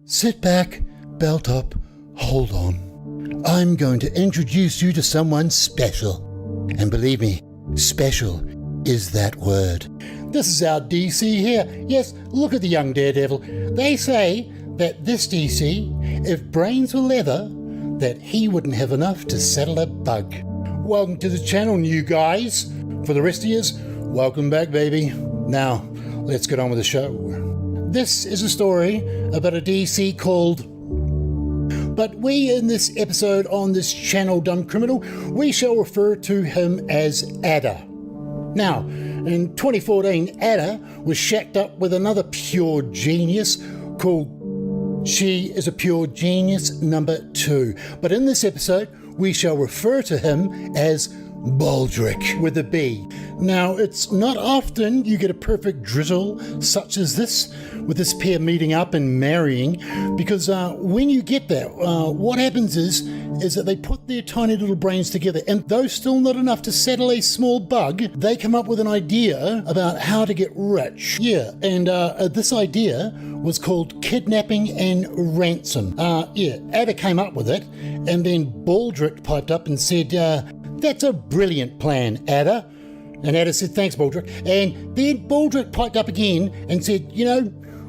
Sit back, belt up, hold on. I'm going to introduce you to someone special. And believe me, special is that word. This is our DC here. Yes, look at the young daredevil. They say that this DC, if brains were leather, that he wouldn't have enough to settle a bug. Welcome to the channel, new guys. For the rest of yous, welcome back, baby. Now, let's get on with the show. This is a story about a DC called... But we, in this episode on this channel, Dumb Criminal, we shall refer to him as Ada. Now, in 2014, Ada was shacked up with another pure genius called She is a Pure Genius number 2. But in this episode, we shall refer to him as Baldrick with a B. Now, it's not often you get a perfect drizzle such as this, with this pair meeting up and marrying, because when you get that, what happens is that they put their tiny little brains together, and though still not enough to settle a small bug, they come up with an idea about how to get rich. Yeah, and this idea was called Kidnapping and Ransom. Ada came up with it, and then Baldrick piped up and said, that's a brilliant plan, Ada. And Ada said, thanks, Baldrick. And then Baldrick piped up again and said, you know,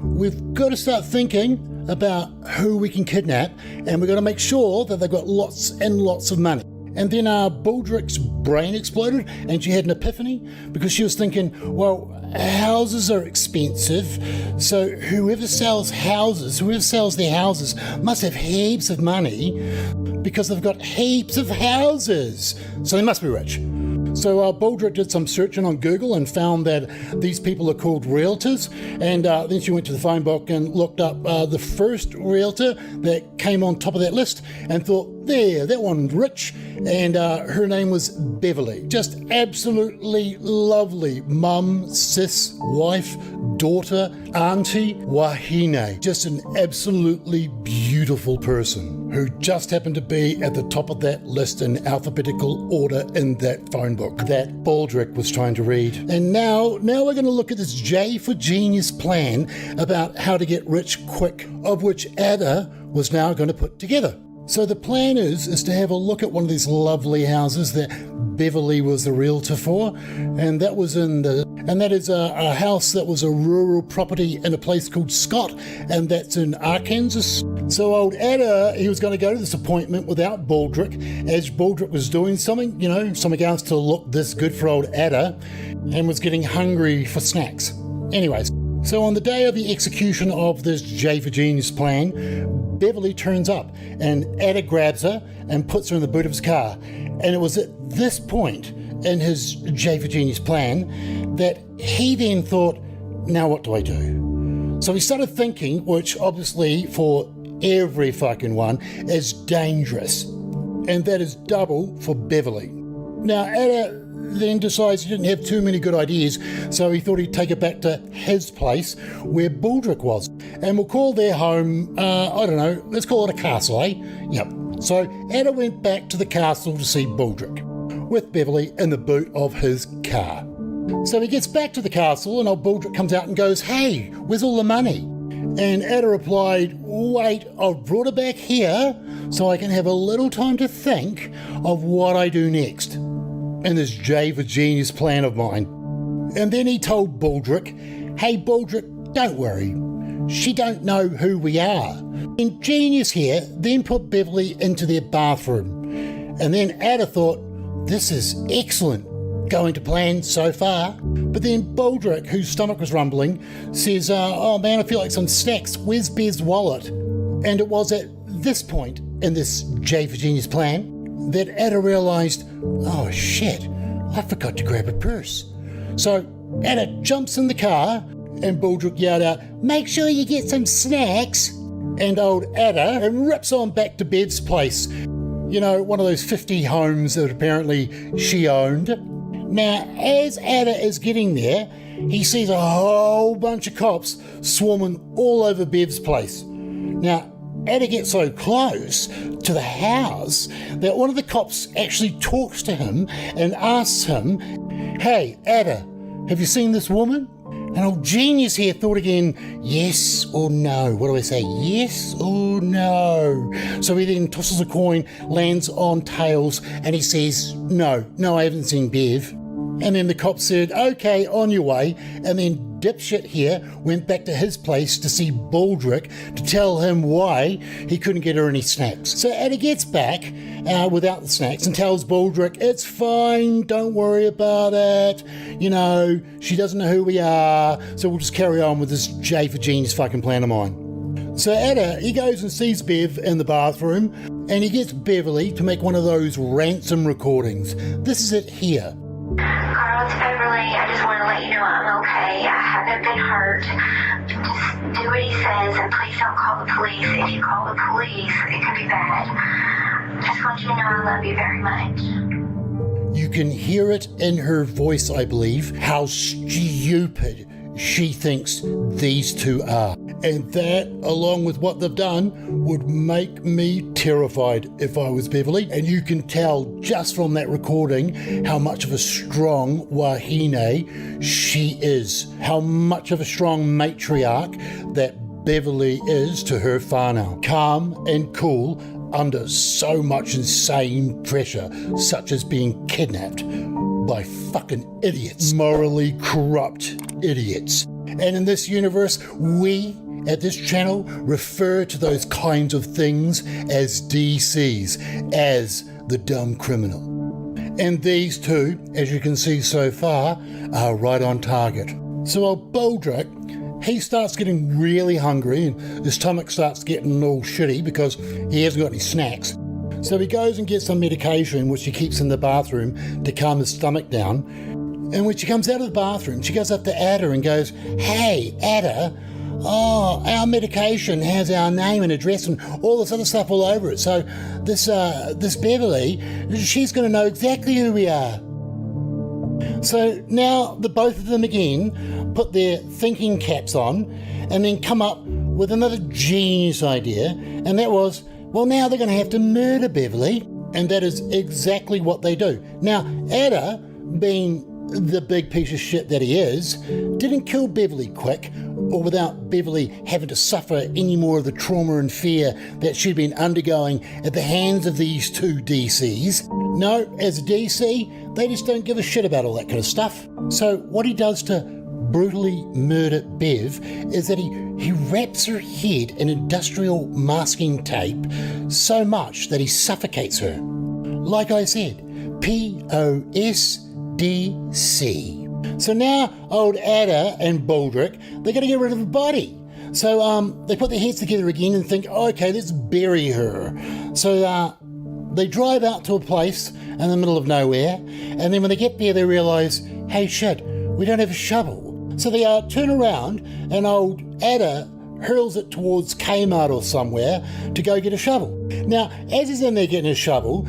we've got to start thinking about who we can kidnap, and we've got to make sure that they've got lots and lots of money. And then Baldrick's brain exploded, and she had an epiphany, because she was thinking, well, houses are expensive, so whoever sells their houses must have heaps of money, because they've got heaps of houses, so they must be rich. So Baldrick did some searching on Google and found that these people are called realtors, and then she went to the phone book and looked up the first realtor that came on top of that list and thought, there, that one's rich, and her name was Beverly. Just absolutely lovely mum, sis, wife, daughter, auntie, wahine. Just an absolutely beautiful person who just happened to be at the top of that list in alphabetical order in that phone book that Baldrick was trying to read. And now we're going to look at this J for Genius plan about how to get rich quick, of which Ada was now going to put together. So the plan is to have a look at one of these lovely houses that Beverly was the realtor for, and that is a house that was a rural property in a place called Scott, and that's in Arkansas. So old Ada, he was going to go to this appointment without Baldrick, as Baldrick was doing something else to look this good for old Ada, and was getting hungry for snacks. Anyways, so on the day of the execution of this J for Genius plan, Beverly turns up, and Ada grabs her and puts her in the boot of his car. And it was at this point in his J for Genius plan that he then thought, now what do I do? So he started thinking, which obviously for every fucking one is dangerous, and that is double for Beverly. Now Ada then decides he didn't have too many good ideas, so he thought he'd take it back to his place where Baldrick was. And we'll call their home, I don't know, let's call it a castle, eh? Yep. So Ada went back to the castle to see Baldrick, with Beverly in the boot of his car. So he gets back to the castle, and old Baldrick comes out and goes, hey, where's all the money? And Ada replied, wait, I've brought it back here so I can have a little time to think of what I do next in this J for Genius plan of mine. And then he told Baldrick, hey Baldrick, don't worry, she don't know who we are. And Genius here then put Beverly into their bathroom. And then Ada thought, this is excellent, going to plan so far. But then Baldrick, whose stomach was rumbling, says, oh man, I feel like some snacks, where's Bez's wallet? And it was at this point in this J for Genius plan that Ada realised, oh shit, I forgot to grab a purse. So Ada jumps in the car, and Baldrick yelled out, make sure you get some snacks. And old Ada rips on back to Bev's place. You know, one of those 50 homes that apparently she owned. Now, as Ada is getting there, he sees a whole bunch of cops swarming all over Bev's place. Now, Ada gets so close to the house that one of the cops actually talks to him and asks him, hey, Ada, have you seen this woman? And old genius here thought again, yes or no? What do I say? Yes or no? So he then tosses a coin, lands on tails, and he says, no, I haven't seen Bev. And then the cop said, okay, on your way. And then dipshit here went back to his place to see Baldrick to tell him why he couldn't get her any snacks. So Ada gets back without the snacks and tells Baldrick, it's fine, don't worry about it. You know, she doesn't know who we are, so we'll just carry on with this J for Genius fucking plan of mine. So Ada, he goes and sees Bev in the bathroom, and he gets Beverly to make one of those ransom recordings. This is it here. Carl, it's Beverly. I just want to let you know I'm okay. I haven't been hurt. Just do what he says, and please don't call the police. If you call the police, it could be bad. Just want you to know I love you very much. You can hear it in her voice, I believe, how stupid she thinks these two are. And that, along with what they've done, would make me terrified if I was Beverly. And you can tell just from that recording how much of a strong wahine she is. How much of a strong matriarch that Beverly is to her whānau. Calm and cool under so much insane pressure, such as being kidnapped by fucking idiots. Morally corrupt idiots. And in this universe, we at this channel refer to those kinds of things as DCs, as the dumb criminal. And these two, as you can see so far, are right on target. So old Baldrick, he starts getting really hungry and his stomach starts getting all shitty because he hasn't got any snacks. So he goes and gets some medication which he keeps in the bathroom to calm his stomach down. And when she comes out of the bathroom, she goes up to Ada and goes, hey, Ada, oh, our medication has our name and address and all this other stuff all over it. So this Beverly, she's going to know exactly who we are. So now the both of them again put their thinking caps on and then come up with another genius idea, and that was, well, now they're going to have to murder Beverly, and that is exactly what they do. Now, Ada, being the big piece of shit that he is, didn't kill Beverly quick or without Beverly having to suffer any more of the trauma and fear that she'd been undergoing at the hands of these two DCs. No, as a DC, they just don't give a shit about all that kind of stuff. So what he does to brutally murder Bev is that he wraps her head in industrial masking tape so much that he suffocates her. Like I said, POSDC. So now old Ada and Baldrick, they're going to get rid of her body. So they put their heads together again and think, okay, let's bury her. So they drive out to a place in the middle of nowhere, and then when they get there they realise, hey shit, we don't have a shovel. So they turn around and old Ada hurls it towards Kmart or somewhere to go get a shovel. Now, as he's in there getting a shovel,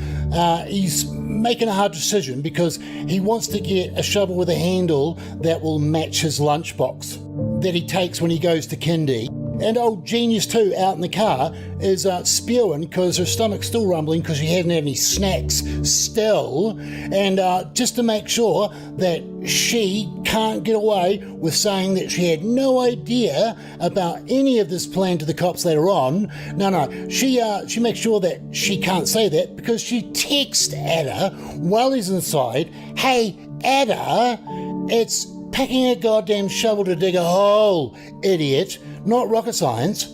he's making a hard decision because he wants to get a shovel with a handle that will match his lunchbox that he takes when he goes to kindy. And old Genius too, out in the car, is spewing because her stomach's still rumbling because she hasn't had any snacks still. And just to make sure that she can't get away with saying that she had no idea about any of this plan to the cops later on. No, she makes sure that she can't say that because she texts Ada while he's inside, hey, Ada, it's packing a goddamn shovel to dig a hole, idiot. Not rocket science.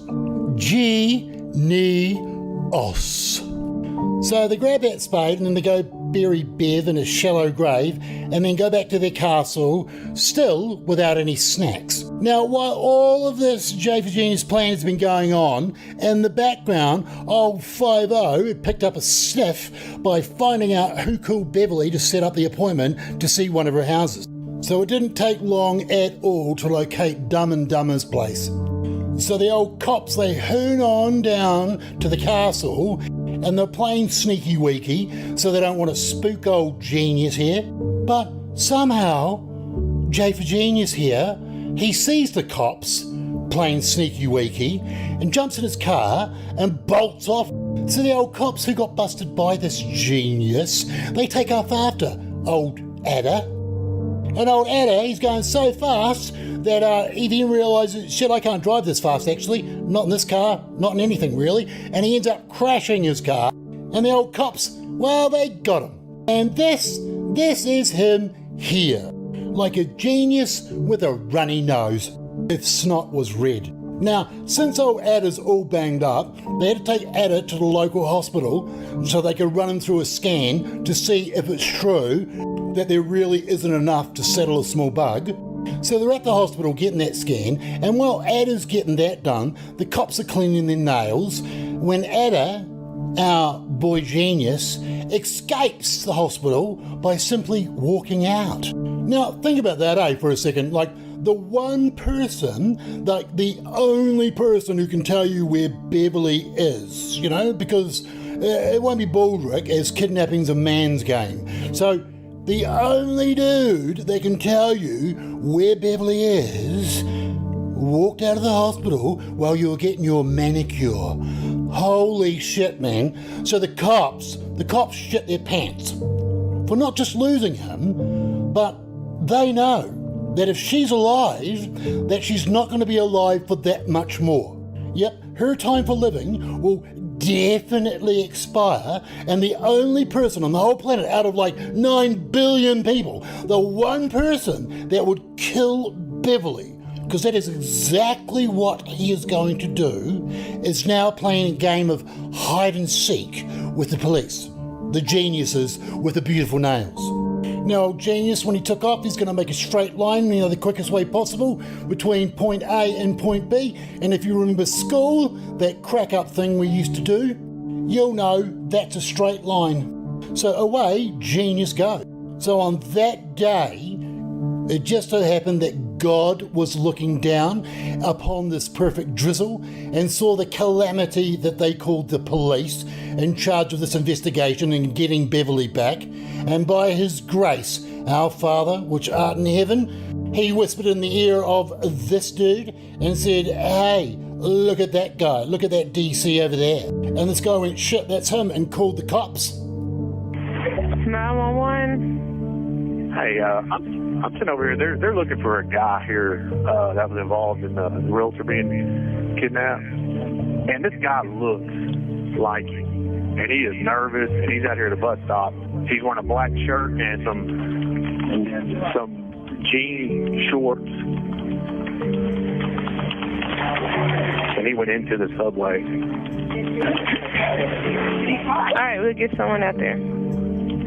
Genius. So they grab that spade and then they go bury Bev in a shallow grave and then go back to their castle, still without any snacks. Now, while all of this J for Genius plan has been going on, in the background, old 5-0 had picked up a sniff by finding out who called Beverly to set up the appointment to see one of her houses. So it didn't take long at all to locate Dumb and Dumber's place. So the old cops, they hoon on down to the castle and they're playing sneaky weaky, so they don't want to spook old Genius here. But somehow, J for Genius here, he sees the cops playing sneaky weaky and jumps in his car and bolts off. So the old cops who got busted by this genius, they take off after old Ada. And old Ada, he's going so fast that he then realises, shit, I can't drive this fast actually. Not in this car, not in anything really. And he ends up crashing his car. And the old cops, well, they got him. And this is him here. Like a genius with a runny nose, if snot was red. Now, since old Ada's all banged up, they had to take Ada to the local hospital so they could run him through a scan to see if it's true that there really isn't enough to settle a small bug. So they're at the hospital getting that scan, and while Ada's getting that done, the cops are cleaning their nails when Ada, our boy genius, escapes the hospital by simply walking out. Now, think about that, for a second. Like, the one person, like the only person who can tell you where Beverly is, you know, because it won't be Baldrick, as kidnapping's a man's game. So the only dude that can tell you where Beverly is walked out of the hospital while you were getting your manicure. Holy shit, man. So the cops shit their pants for not just losing him, but they know that if she's alive, that she's not going to be alive for that much more. Yep, her time for living will definitely expire, and the only person on the whole planet out of like 9 billion people, the one person that would kill Beverly, because that is exactly what he is going to do, is now playing a game of hide and seek with the police, the geniuses with the beautiful nails. Now, old genius, when he took off, he's going to make a straight line, you know, the quickest way possible between point A and point B. And if you remember school, that crack-up thing we used to do, you'll know that's a straight line. So away genius goes. So on that day, it just so happened that God was looking down upon this perfect drizzle and saw the calamity that they called the police in charge of this investigation and getting Beverly back. And by his grace, our Father, which art in heaven, he whispered in the ear of this dude and said, hey, look at that guy, look at that DC over there. And this guy went, shit, that's him, and called the cops. 911. Hey, I'm sitting over here. They're looking for a guy here that was involved in the realtor being kidnapped. And this guy looks like him. And he is nervous, and he's out here at the bus stop. He's wearing a black shirt and some jean shorts. And he went into the subway. All right, we'll get someone out there.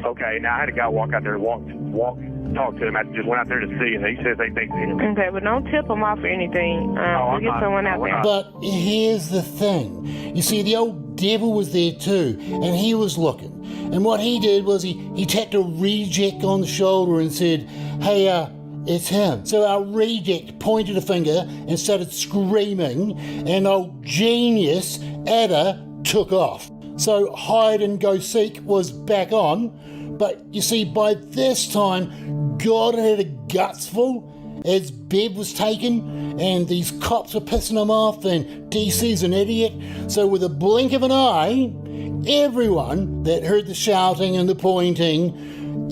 Okay, now I had a guy walk out there and talk to him. I just went out there to see him. He says they think him. Okay, but don't tip him off or anything. We'll get someone out there. But here's the thing. You see, the old devil was there too, and he was looking. And what he did was he tapped a reject on the shoulder and said, hey, it's him. So our reject pointed a finger and started screaming, and old genius, Ada, took off. So hide and go seek was back on. But you see, by this time, God had a guts full as Bev was taken, and these cops were pissing him off, and DC's an idiot. So with a blink of an eye, everyone that heard the shouting and the pointing,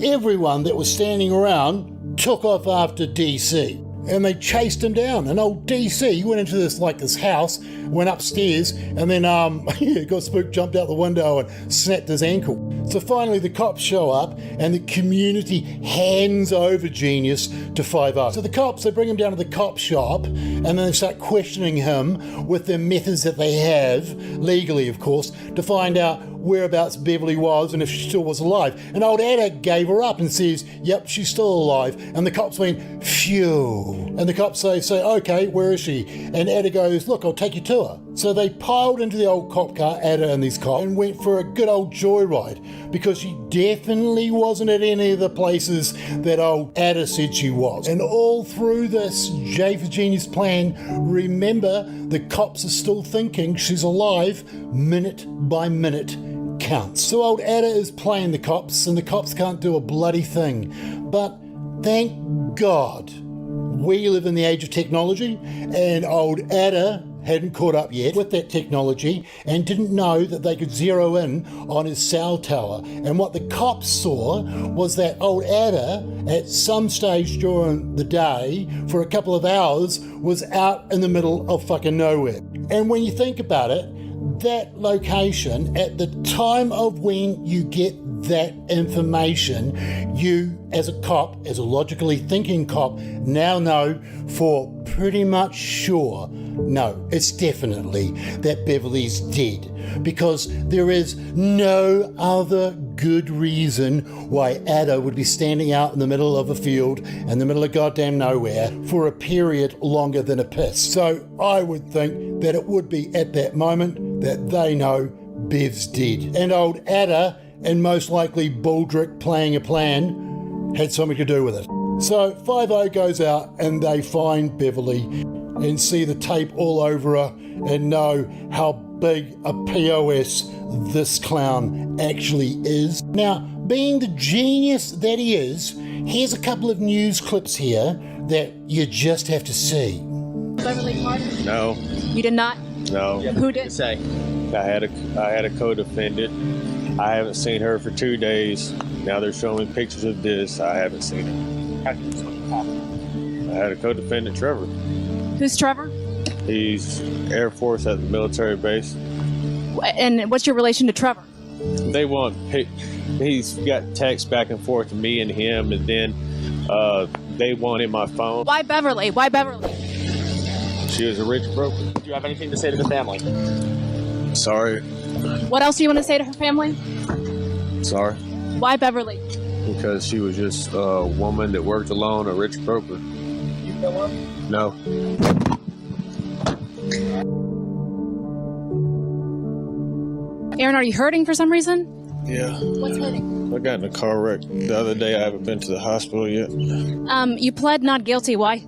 everyone that was standing around took off after DC. And they chased him down. And old DC went into this house, went upstairs, and then got spooked, jumped out the window and snapped his ankle. So finally the cops show up and the community hands over Genius to 5-0. So the cops, they bring him down to the cop shop and then they start questioning him with the methods that they have, legally of course, to find out whereabouts Beverly was and if she still was alive. And old Ada gave her up and says, yep, she's still alive. And the cops went, phew. And the cops say, okay, where is she? And Ada goes, look, I'll take you to her. So they piled into the old cop car, Ada and these cops, and went for a good old joyride, because she definitely wasn't at any of the places that old Ada said she was. And all through this J for Genius plan, remember, the cops are still thinking she's alive. Minute by minute counts. So old Ada is playing the cops, and the cops can't do a bloody thing. But thank God we live in the age of technology, and old Ada hadn't caught up yet with that technology and didn't know that they could zero in on his cell tower. And what the cops saw was that old Ada, at some stage during the day, for a couple of hours, was out in the middle of fucking nowhere. And when you think about it, that location, at the time of when you get that information, you as a cop, as a logically thinking cop, now know for pretty much sure, no, it's definitely that Beverly's dead, because there is no other good reason why Ada would be standing out in the middle of a field in the middle of goddamn nowhere for a period longer than a piss. So I would think that it would be at that moment that they know Bev's dead. And old Ada, and most likely Baldrick playing a plan, had something to do with it. So 5-0 goes out and they find Beverly and see the tape all over her and know how big a POS this clown actually is. Now, being the genius that he is, here's a couple of news clips here that you just have to see. Beverly Carter? No. You did not? No. Who did? Say. I had a co-defendant. I haven't seen her for 2 days. Now they're showing me pictures of this. I haven't seen her. I had a co-defendant, Trevor. Who's Trevor? He's Air Force at the military base. And what's your relation to Trevor? He's got texts back and forth to me and him, and then they wanted my phone. Why Beverly? Why Beverly? She was a rich broker. Do you have anything to say to the family? Sorry. What else do you want to say to her family? Sorry. Why Beverly? Because she was just a woman that worked alone, a rich broker. You know her? No. Arron, are you hurting for some reason? Yeah. What's hurting? I got in a car wreck the other day. I haven't been to the hospital yet. You pled not guilty. Why?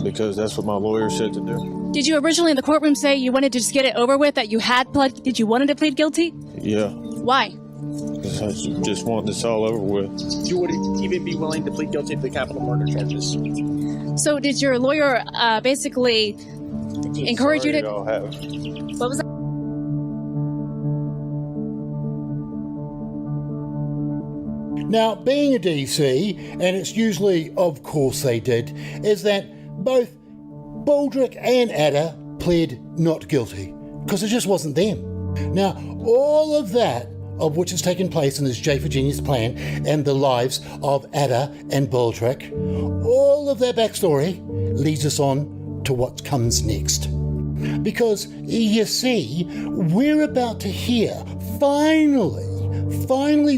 Because that's what my lawyer said to do. Did you originally in the courtroom say you wanted to just get it over with, that you had pled? Did you wanted to plead guilty? Yeah. Why? I just want this all over with. You would even be willing to plead guilty to the capital murder charges. So did your lawyer basically encourage you to... What was that? Now, being a DC, and it's usually, of course they did, is that both Baldrick and Ada pled not guilty, because it just wasn't them. Now, all of that, of which has taken place in this J for Genius plan, and the lives of Ada and Baldrick, all of that backstory leads us on to what comes next. Because, you see, we're about to hear, finally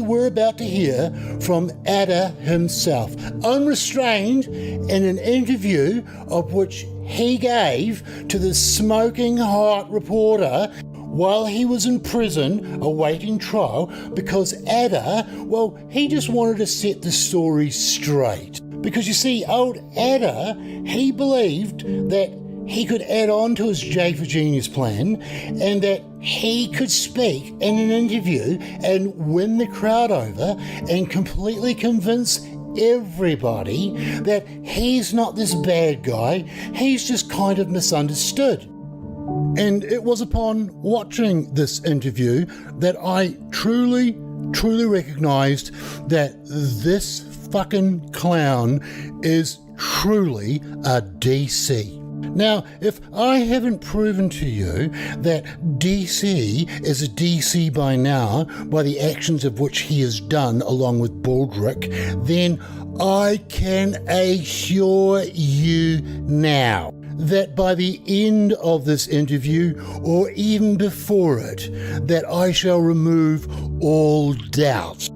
we're about to hear from Ada himself, unrestrained, in an interview of which he gave to the smoking hot reporter while he was in prison awaiting trial, because Ada, well, he just wanted to set the story straight. Because you see, old Ada, he believed that he could add on to his J for Genius plan, and that he could speak in an interview and win the crowd over and completely convince everybody that he's not this bad guy, he's just kind of misunderstood. And it was upon watching this interview that I truly recognized that this fucking clown is truly a DC. Now, if I haven't proven to you that DC is a DC by now, by the actions of which he has done along with Baldrick, then I can assure you now that by the end of this interview, or even before it, that I shall remove all doubt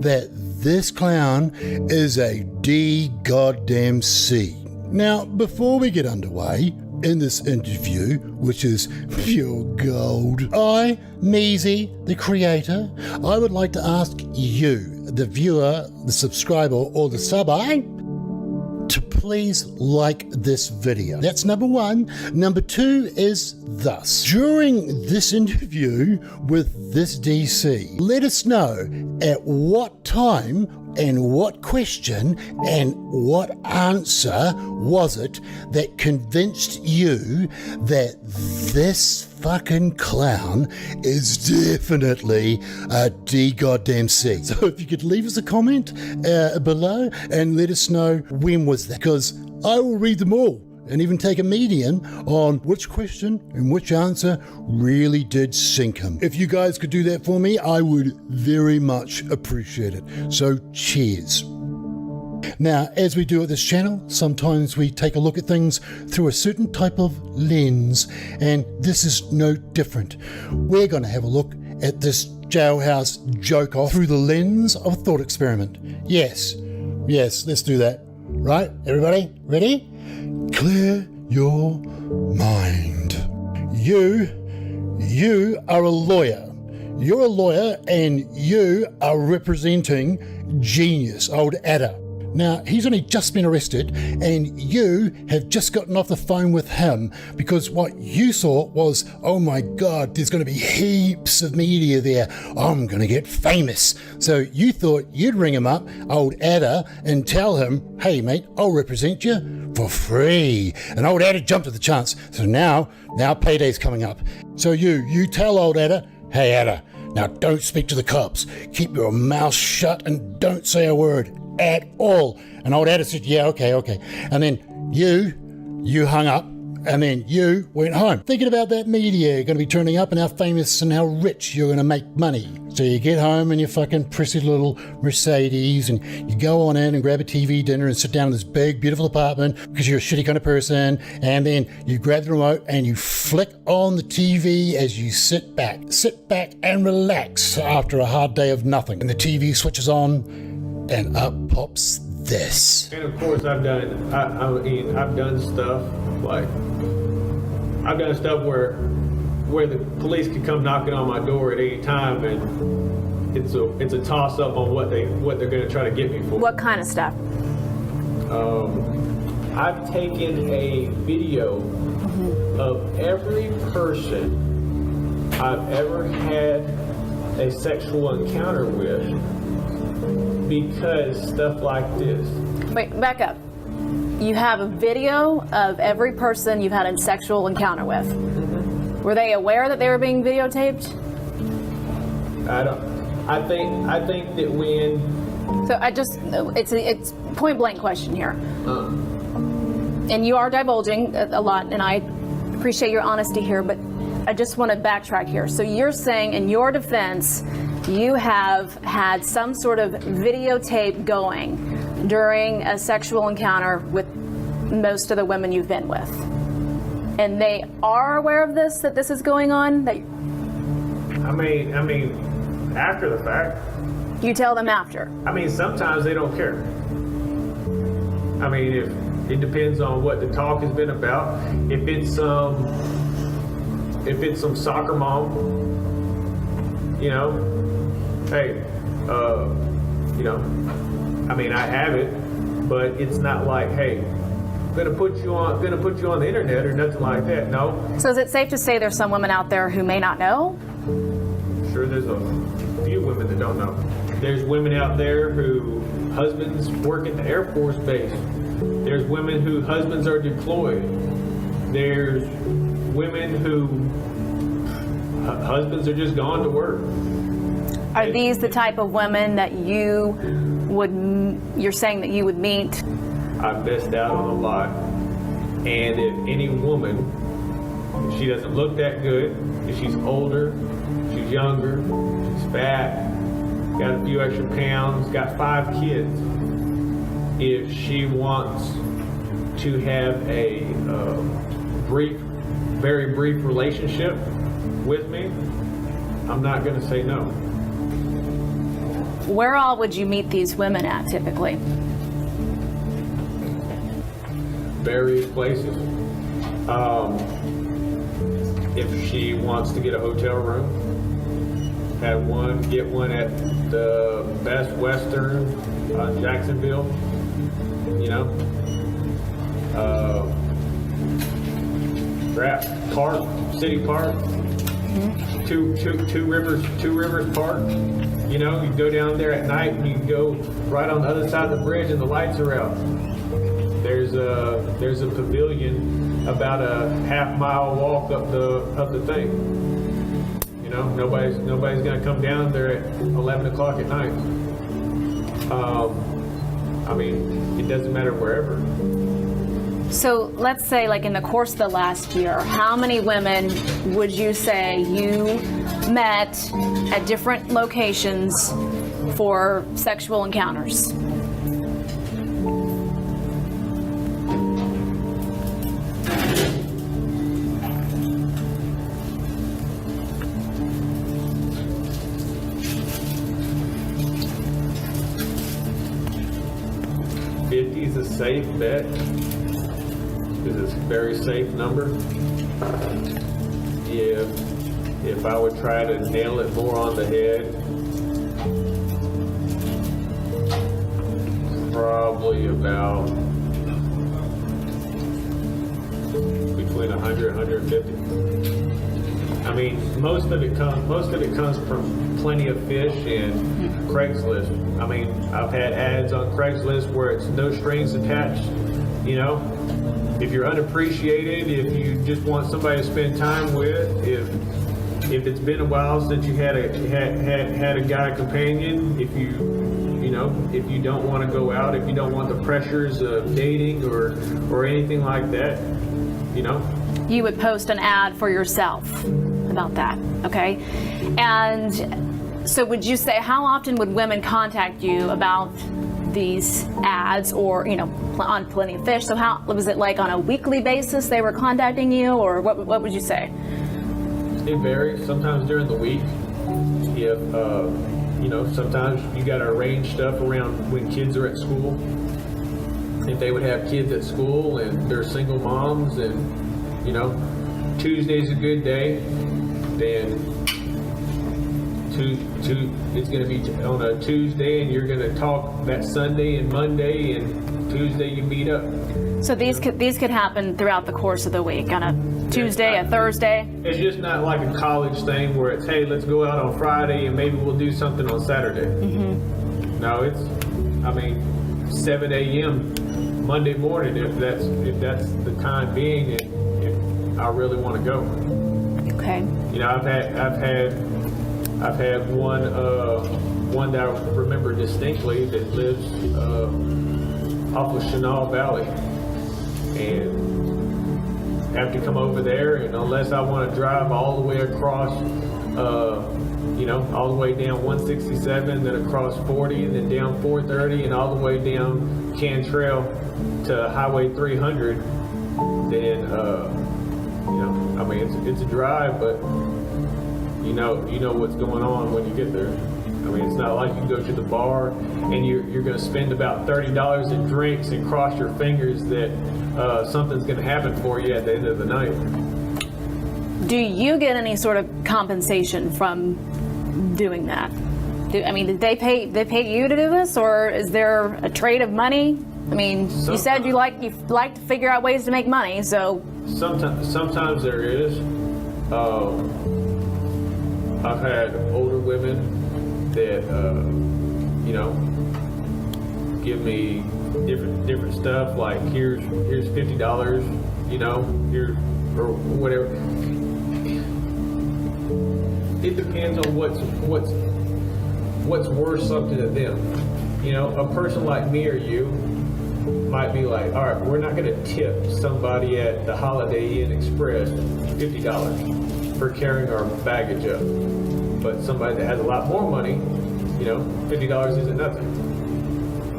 that this clown is a D-goddamn C. Now, before we get underway in this interview, which is pure gold, I, Measy, the creator, I would like to ask you, the viewer, the subscriber, or the subber, to please like this video. That's number one. Number two is thus. During this interview with this DC, let us know at what time And what question and what answer was it that convinced you that this fucking clown is definitely a goddamn C? So if you could leave us a comment below and let us know when was that, because I will read them all and even take a median on which question and which answer really did sink him. If you guys could do that for me, I would very much appreciate it. So cheers. Now, as we do at this channel, sometimes we take a look at things through a certain type of lens, and this is no different. We're going to have a look at this jailhouse joke off through the lens of a thought experiment. Yes, let's do that. Right, everybody, ready? Clear your mind. You are a lawyer. You're a lawyer and you are representing Genius, old Adder. Now, he's only just been arrested and you have just gotten off the phone with him because what you thought was, oh my God, there's going to be heaps of media there. I'm going to get famous. So you thought you'd ring him up, old Adder, and tell him, hey mate, I'll represent you for free. And old Adder jumped at the chance. So now payday's coming up. So you tell old Adder, hey Adder, now don't speak to the cops. Keep your mouth shut and don't say a word at all. And old Adder said, yeah, okay. And then you hung up and then you went home thinking about that media going to be turning up and how famous and how rich you're going to make money. So you get home in your fucking prissy little Mercedes and you go on in and grab a TV dinner and sit down in this big beautiful apartment because you're a shitty kind of person, and then you grab the remote and you flick on the TV as you sit back and relax after a hard day of nothing, and the TV switches on and up pops this. And of course, I've done stuff like where the police could come knocking on my door at any time, and it's a toss up on what they're going to try to get me for. What kind of stuff? I've taken a video of every person I've ever had a sexual encounter with, because stuff like this. Wait, back up. You have a video of every person you've had a sexual encounter with. Were they aware that they were being videotaped? I think that when. So it's a point blank question here. And you are divulging a lot, and I appreciate your honesty here, but I just want to backtrack here. So you're saying in your defense, you have had some sort of videotape going during a sexual encounter with most of the women you've been with. And they are aware of this, that this is going on? I mean, after the fact. You tell them after? I mean, sometimes they don't care. I mean, it depends on what the talk has been about. If it's some soccer mom, you know, hey, you know, I mean, I have it, but it's not like, hey, gonna put you on the internet or nothing like that. No. So is it safe to say there's some women out there who may not know? Sure, there's a few women that don't know. There's women out there who husbands work at the Air Force base. There's women who husbands are deployed. There's women who husbands are just gone to work. Are these the type of women that you're saying that you would meet? I've missed out on a lot. And if any woman, if she doesn't look that good, if she's older, she's younger, she's fat, got a few extra pounds, got 5 kids, if she wants to have a very brief relationship with me, I'm not going to say no. Where all would you meet these women at typically? Various places. If she wants to get a hotel room, get one at the Best Western, Jacksonville, you know. City Park. Mm-hmm. Two Rivers Park. You know, you go down there at night and you can go right on the other side of the bridge and the lights are out. There's a pavilion about a half-mile walk up the thing. You know, nobody's gonna come down there at 11 o'clock at night. I mean, it doesn't matter wherever. So let's say, like in the course of the last year, how many women would you say you met at different locations for sexual encounters? Is a safe bet. Is a very safe number. If I would try to nail it more on the head, probably about between 100 and 150. I mean, most of it comes from Plenty of Fish and Craigslist. I mean, I've had ads on Craigslist where it's no strings attached. You know, if you're unappreciated, if you just want somebody to spend time with, if it's been a while since you had a guy companion, if you don't want to go out, if you don't want the pressures of dating or anything like that, you know, you would post an ad for yourself about that, okay? And so would you say, how often would women contact you about these ads, or, you know, on Plenty of Fish? So how was it, like on a weekly basis they were contacting you, or what would you say? It varies. Sometimes during the week, if you know, sometimes you got to arrange stuff around when kids are at school. If they would have kids at school and they're single moms, and you know, Tuesday's a good day, then it's going to be on a Tuesday, and you're going to talk that Sunday and Monday, and Tuesday you meet up. So these could happen throughout the course of the week, on a Tuesday, a Thursday? It's just not like a college thing where it's, hey, let's go out on Friday and maybe we'll do something on Saturday. Mm-hmm. No, it's, I mean, 7 a.m. Monday morning, if that's the time being, and if I really want to go. Okay. You know, I've had one that I remember distinctly that lives off of Chenal Valley, and have to come over there, and unless I want to drive all the way across, you know, all the way down 167, then across 40, and then down 430, and all the way down Cantrell to Highway 300, then, you know, I mean, it's a drive, but you know what's going on when you get there. I mean, it's not like you go to the bar and you're going to spend about $30 in drinks and cross your fingers that something's going to happen for you at the end of the night. Do you get any sort of compensation from doing that? Did they pay you to do this, or is there a trade of money? I mean, you said you like to figure out ways to make money, so sometimes there is. I've had older women that you know, give me different stuff, like here's $50, you know, here or whatever. It depends on what's worth something to them. You know, a person like me or you might be like, all right, we're not going to tip somebody at the Holiday Inn Express $50 for carrying our baggage up. But somebody that has a lot more money, you know, $50 isn't nothing.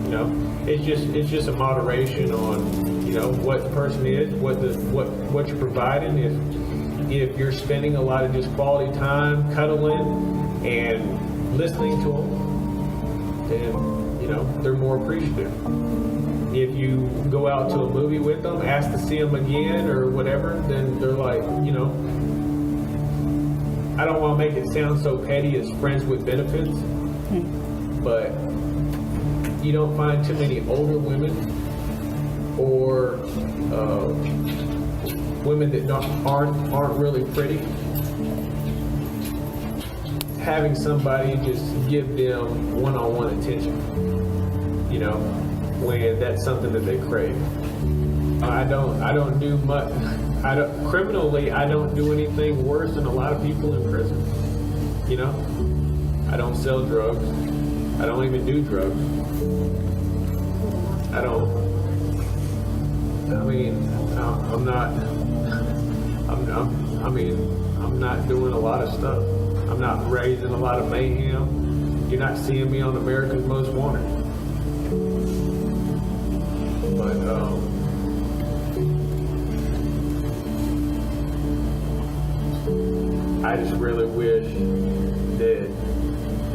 You know, it's just a moderation on, you know, what the person is, what you're providing. If you're spending a lot of just quality time cuddling and listening to them, then, you know, they're more appreciative. If you go out to a movie with them, ask to see them again or whatever, then they're like, you know, I don't want to make it sound so petty as friends with benefits, but you don't find too many older women or women that aren't really pretty having somebody just give them one-on-one attention, you know, when that's something that they crave. I don't do much. Criminally, I don't do anything worse than a lot of people in prison. You know, I don't sell drugs. I don't even do drugs. I'm not doing a lot of stuff. I'm not raising a lot of mayhem. You're not seeing me on America's Most Wanted. But I just really wish that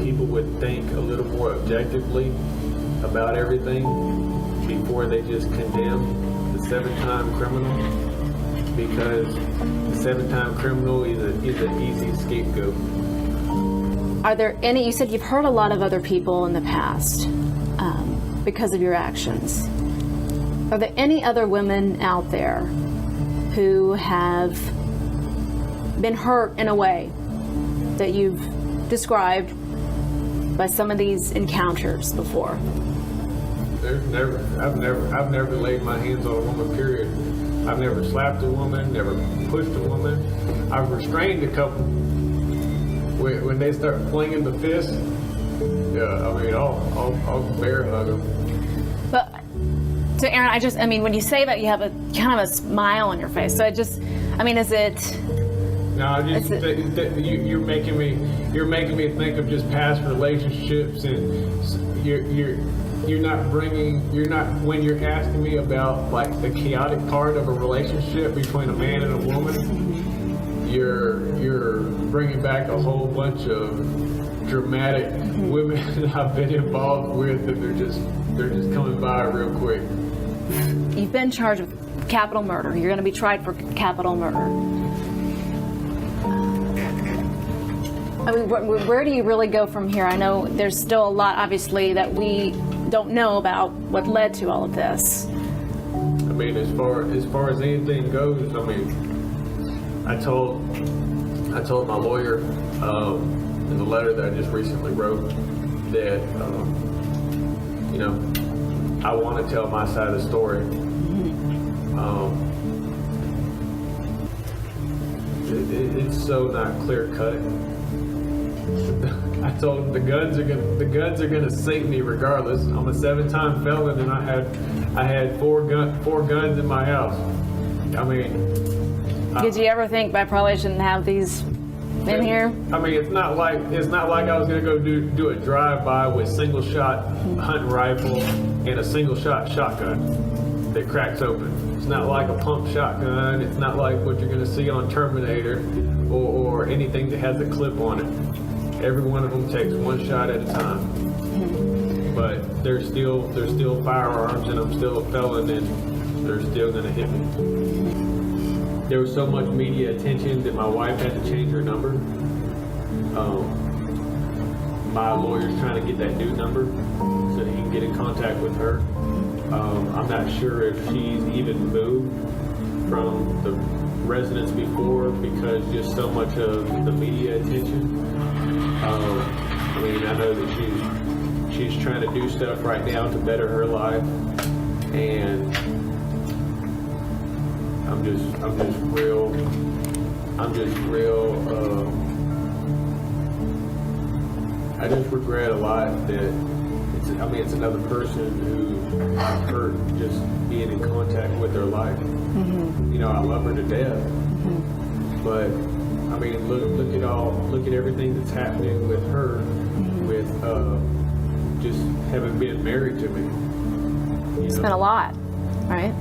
people would think a little more objectively about everything before they just condemn the 7-time criminal, because the 7-time criminal is an easy scapegoat. Are there any, you said you've hurt a lot of other people in the past because of your actions. Are there any other women out there who have been hurt in a way that you've described by some of these encounters before? I've never laid my hands on a woman, period. I've never slapped a woman, never pushed a woman. I've restrained a couple. When they start flinging the fist, yeah, I mean, I'll bear hug them. But, so Arron, when you say that, you have a kind of a smile on your face. So is it? No, you're making me think of just past relationships, and you're not when you're asking me about like the chaotic part of a relationship between a man and a woman, you're bringing back a whole bunch of dramatic women that I've been involved with, and they're just coming by real quick. You've been charged with capital murder. You're going to be tried for capital murder. Where do you really go from here? I know there's still a lot, obviously, that we don't know about what led to all of this. As far as anything goes, I told my lawyer in the letter that I just recently wrote that I want to tell my side of the story. It's so not clear cut. I told him the guns are gonna sink me regardless. I'm a 7-time felon, and I had four guns in my house. Did you ever think I probably shouldn't have these in here? It's not like I was gonna go do a drive-by with single-shot hunting rifle and a single-shot shotgun that cracks open. It's not like a pump shotgun. It's not like what you're gonna see on Terminator or anything that has a clip on it. Every one of them takes one shot at a time. But they're still firearms, and I'm still a felon, and they're still gonna hit me. There was so much media attention that my wife had to change her number. My lawyer's trying to get that new number so that he can get in contact with her. I'm not sure if she's even moved from the residence before because just so much of the media attention. I know that she's trying to do stuff right now to better her life, and I just regret a lot that it's another person who hurt just being in contact with their life. I love her to death, but look at everything that's happening with her, with just having been married to me. It's been a lot, right?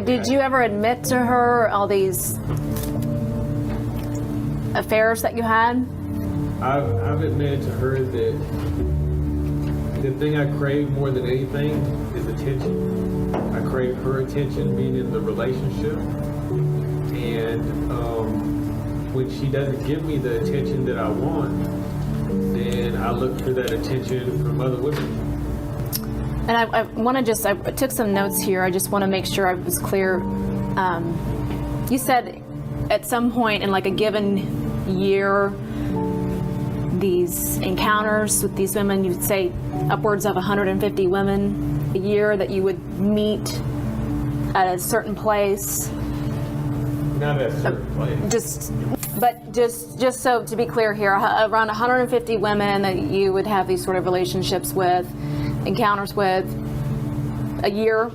Did you ever admit to her all these affairs that you had? I've admitted to her that the thing I crave more than anything is attention. I crave her attention being in the relationship, and when she doesn't give me the attention that I want, then I look for that attention from other women. And I took some notes here. I just want to make sure I was clear. You said at some point in like a given year, these encounters with these women? You'd say upwards of 150 women a year that you would meet at a certain place. Not at a certain place. Just so to be clear here, around 150 women that you would have these sort of relationships with, encounters with, a year.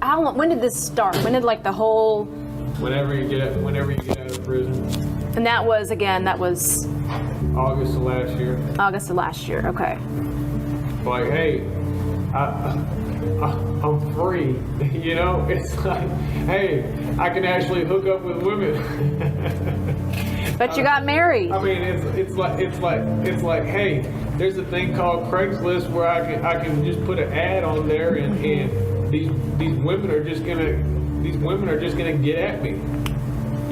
How long? When did this start? When did the whole? Whenever you get out of prison. And that was August of last year. August of last year. Okay. Like, hey, I'm free. You know, it's like, hey, I can actually hook up with women. But you got married. I mean, it's like, hey, there's a thing called Craigslist where I can just put an ad on there, and these women are just gonna get at me.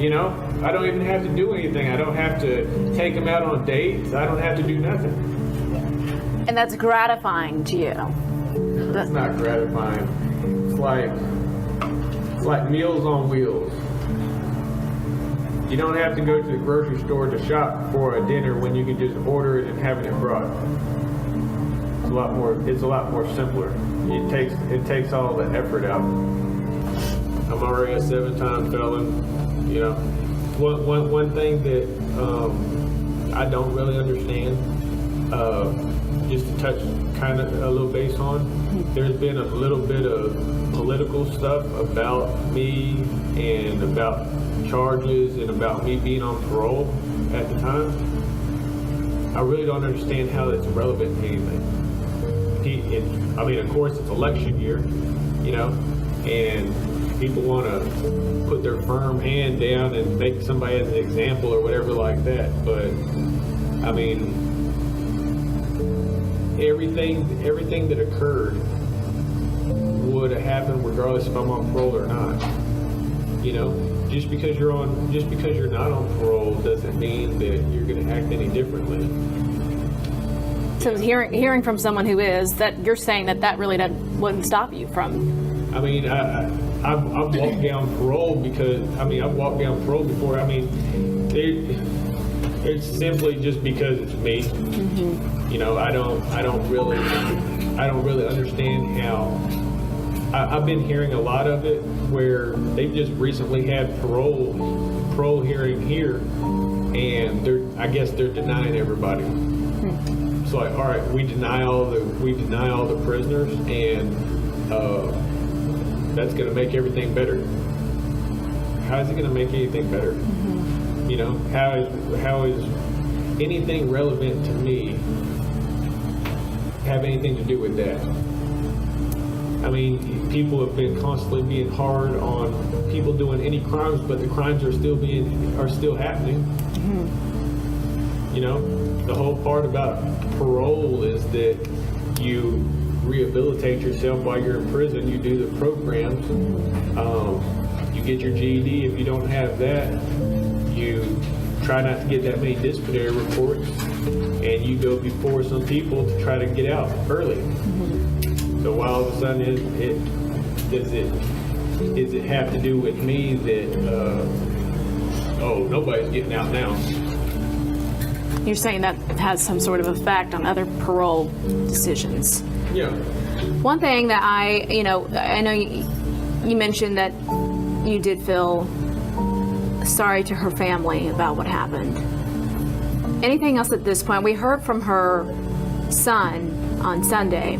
You know, I don't even have to do anything. I don't have to take them out on dates. I don't have to do nothing. And that's gratifying to you. That's not gratifying. It's like Meals on Wheels. You don't have to go to the grocery store to shop for a dinner when you can just order it and have it brought. It's a lot more simpler. It takes all the effort out. I'm already a 7-time felon. You know, one thing that I don't really understand, just to touch kind of a little base on, there's been a little bit of political stuff about me and about charges and about me being on parole at the time. I really don't understand how that's relevant to anything. I mean, of course, it's election year, you know, and people want to put their firm hand down and make somebody as an example or whatever like that. But I mean, everything that occurred would have happened regardless if I'm on parole or not. You know, just because you're not on parole doesn't mean that you're going to act any differently. So hearing from someone who is, that you're saying that really wouldn't stop you from. I mean, I've walked down parole I've walked down parole before. I mean, it's simply just because it's me. Mm-hmm. You know, I don't really understand how. I've been hearing a lot of it where they've just recently had parole hearing here, and I guess they're denying everybody. It's like, all right, we deny all the prisoners, and that's going to make everything better. How is it going to make anything better? Mm-hmm. You know, how is anything relevant to me have anything to do with that? I mean, people have been constantly being hard on people doing any crimes, but the crimes are still happening. Mm-hmm. You know, the whole part about parole is that you rehabilitate yourself while you're in prison. You do the programs. You get your GED. If you don't have that, you try not to get that many disciplinary reports, and you go before some people to try to get out early. So why all of a sudden does it have to do with me that nobody's getting out now? You're saying that has some sort of effect on other parole decisions. Yeah. One thing that I know you mentioned that you did feel sorry to her family about what happened. Anything else at this point? We heard from her son on Sunday,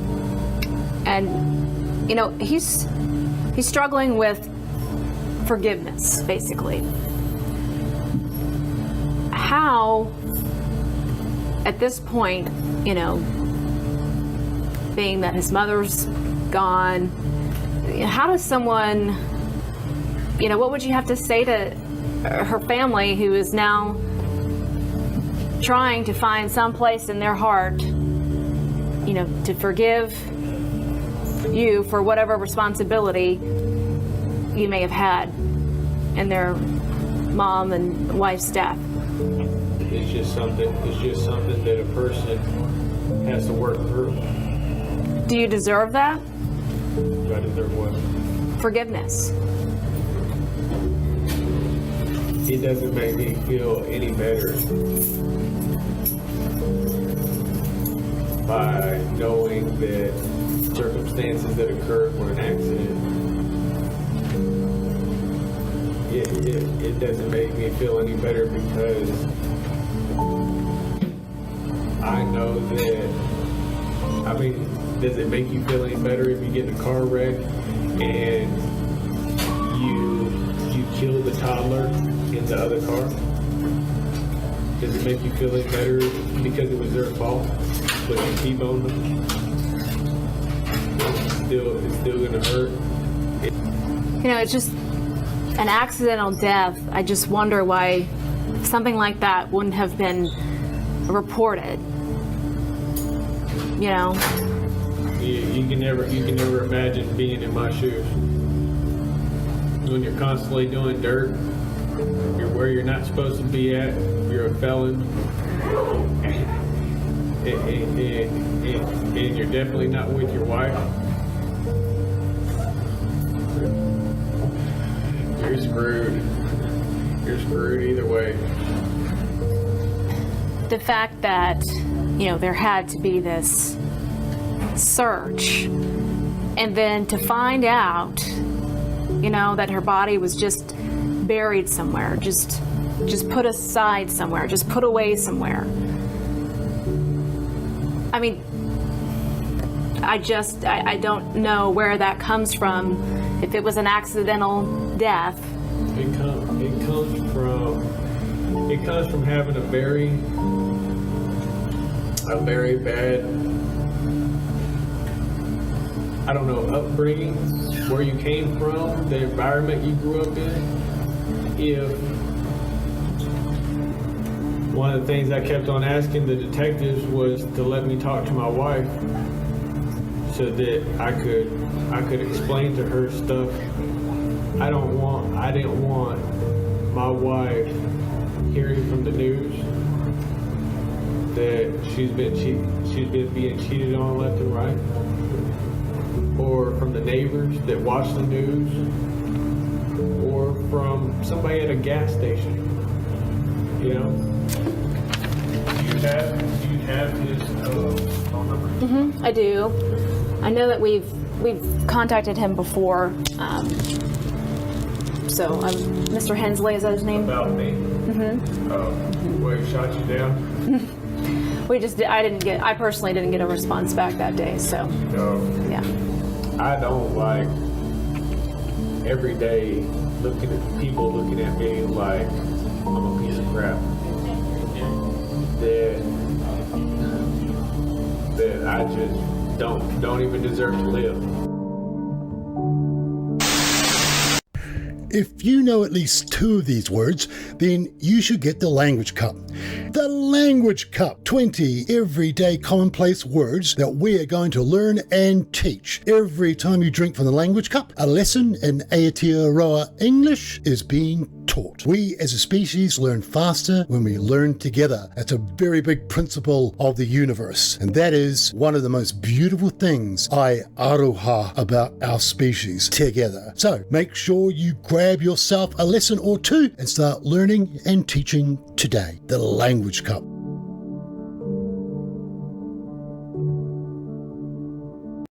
and you know, he's struggling with forgiveness, basically. How, at this point, you know, being that his mother's gone, how does someone, you know, what would you have to say to her family who is now trying to find some place in their heart, you know, to forgive you for whatever responsibility you may have had in their mom and wife's death? It's just something that a person has to work through. Do you deserve that? Do I deserve what? Forgiveness. It doesn't make me feel any better by knowing that circumstances that occurred were an accident, it doesn't make me feel any better, because I know that, I mean, does it make you feel any better if you get in a car wreck and you kill the toddler in the other car? Does it make you feel any better because it was their fault, but you T-boned them? It's still gonna hurt. You know, it's just an accidental death. I just wonder why something like that wouldn't have been reported. You know? You can never imagine being in my shoes. When you're constantly doing dirt, you're where you're not supposed to be at, you're a felon, and you're definitely not with your wife. You're screwed. You're screwed either way. The fact that, you know, there had to be this search, and then to find out, you know, that her body was just buried somewhere, just put aside somewhere, just put away somewhere. I mean, I don't know where that comes from. If it was an accidental death, it comes from having a very bad, I don't know, upbringing, where you came from, the environment you grew up in. If one of the things I kept on asking the detectives was to let me talk to my wife, so that I could explain to her stuff. I didn't want my wife hearing from the news that she's been being cheated on left and right, or from the neighbors that watch the news, or from somebody at a gas station. You know? Do you have his phone number? I do. I know that we've contacted him before. Mr. Hensley, is that his name? About me? Where he shot you down? I personally didn't get a response back that day, so. Yeah. I don't like every day people looking at me like I'm a piece of crap. That I just don't even deserve to live. If you know at least 2 of these words, then you should get the Language Cup. The Language Cup, 20 everyday commonplace words that we are going to learn and teach. Every time you drink from the Language Cup, a lesson in Aotearoa English is being taught. We as a species learn faster when we learn together. That's a very big principle of the universe, and that is one of the most beautiful things I aroha about our species together. So make sure you grab yourself a lesson or 2 and start learning and teaching today. The Language Cup.